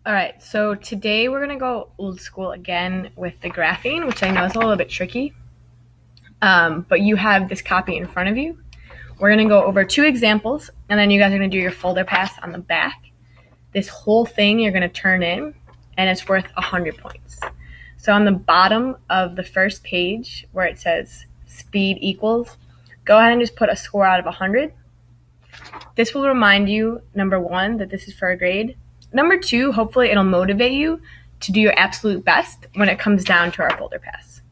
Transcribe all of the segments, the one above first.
All right, so today we're gonna go old school again with the graphing, which I know is a little bit tricky, but you have this copy in front of you. We're gonna go over 2 examples, and then you guys are gonna do your folder pass on the back. This whole thing you're gonna turn in, and it's worth 100 points. So on the bottom of the first page where it says speed equals, go ahead and just put a score out of 100. This will remind you, number 1, that this is for a grade. Number 2, hopefully it'll motivate you to do your absolute best when it comes down to our folder pass.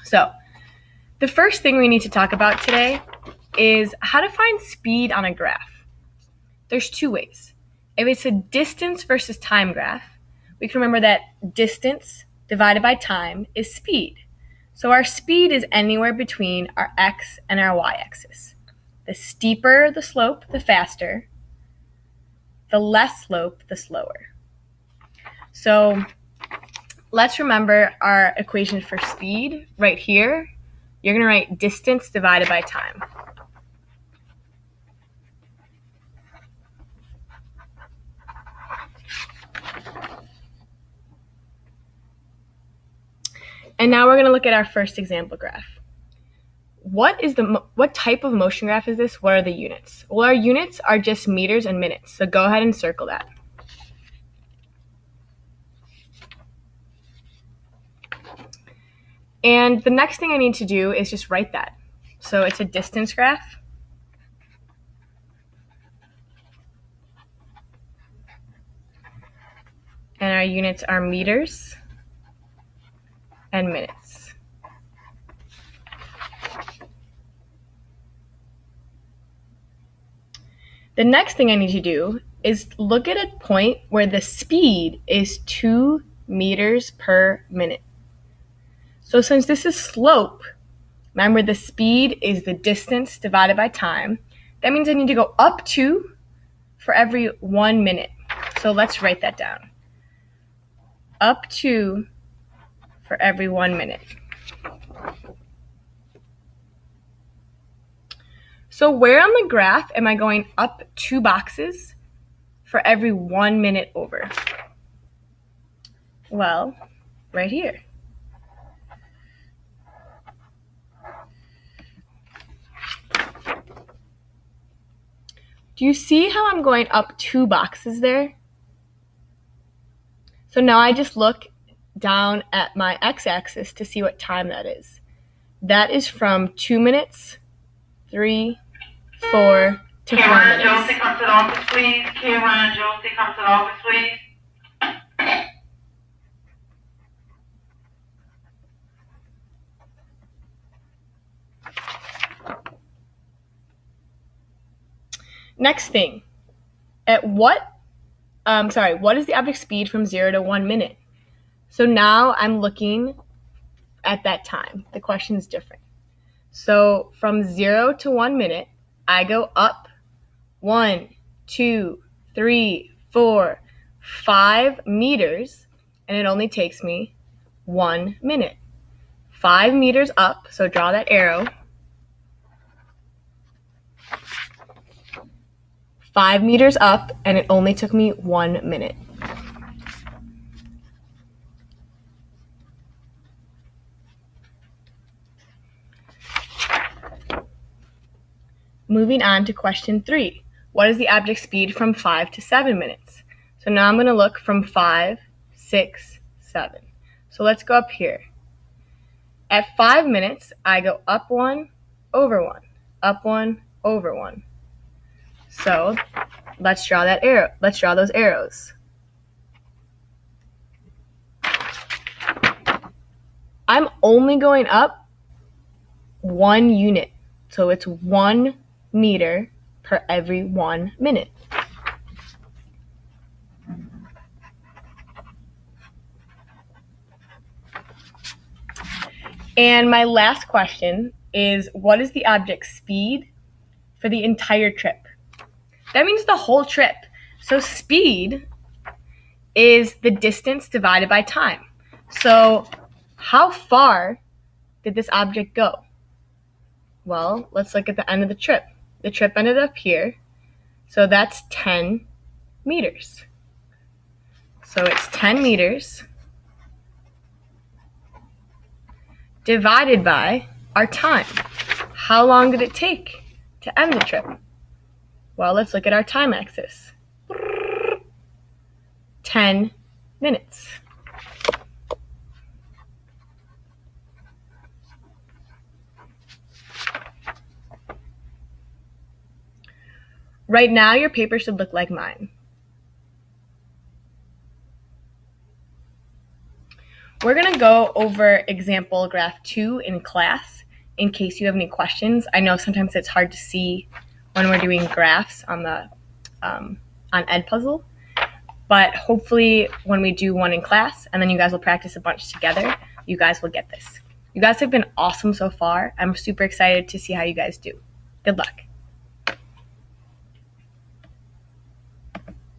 So the first thing we need to talk about today is how to find speed on a graph. There's 2 ways. If it's a distance versus time graph, we can remember that distance divided by time is speed. So our speed is anywhere between our x and our y-axis. The steeper the slope, the faster. The less slope, the slower. So let's remember our equation for speed right here. You're going to write distance divided by time. And now we're going to look at our first example graph. What type of motion graph is this? What are the units? Well, our units are just meters and minutes, so go ahead and circle that. And the next thing I need to do is just write that. So it's a distance graph. And our units are meters and minutes. The next thing I need to do is look at a point where the speed is 2 meters per minute. So since this is slope, remember the speed is the distance divided by time. That means I need to go up 2 for every 1 minute. So let's write that down. Up 2 for every 1 minute. So where on the graph am I going up 2 boxes for every 1 minute over? Well, right here. Do you see how I'm going up 2 boxes there? So now I just look down at my x-axis to see what time that is. That is from 2 minutes, 3, 4 to 4 Cameron and minutes. Josie, come to the office, please. Cameron and Josie, come to the office, please. Next thing, what is the object speed from 0 to 1 minute? So now I'm looking at that time. The question is different. So from 0 to 1 minute, I go up 1, 2, 3, 4, 5 meters, and it only takes me 1 minute. 5 meters up, so draw that arrow. 5 meters up, and it only took me 1 minute. Moving on to question 3. What is the object speed from 5 to 7 minutes? So now I'm going to look from 5, 6, 7. So let's go up here. At 5 minutes, I go up 1, over 1, up 1, over 1. So let's draw that arrow. Let's draw those arrows. I'm only going up 1 unit. So it's 1 meter per every 1 minute. And my last question is, what is the object speed for the entire trip? That means the whole trip. So speed is the distance divided by time. So how far did this object go? Well, let's look at the end of the trip. The trip ended up here. So that's 10 meters. So it's 10 meters divided by our time. How long did it take to end the trip? Well, let's look at our time axis. 10 minutes. Right now, your paper should look like mine. We're going to go over example graph 2 in class in case you have any questions. I know sometimes it's hard to see when we're doing graphs on the on Edpuzzle, but hopefully when we do one in class and then you guys will practice a bunch together, you guys will get this. You guys have been awesome so far. I'm super excited to see how you guys do. Good luck.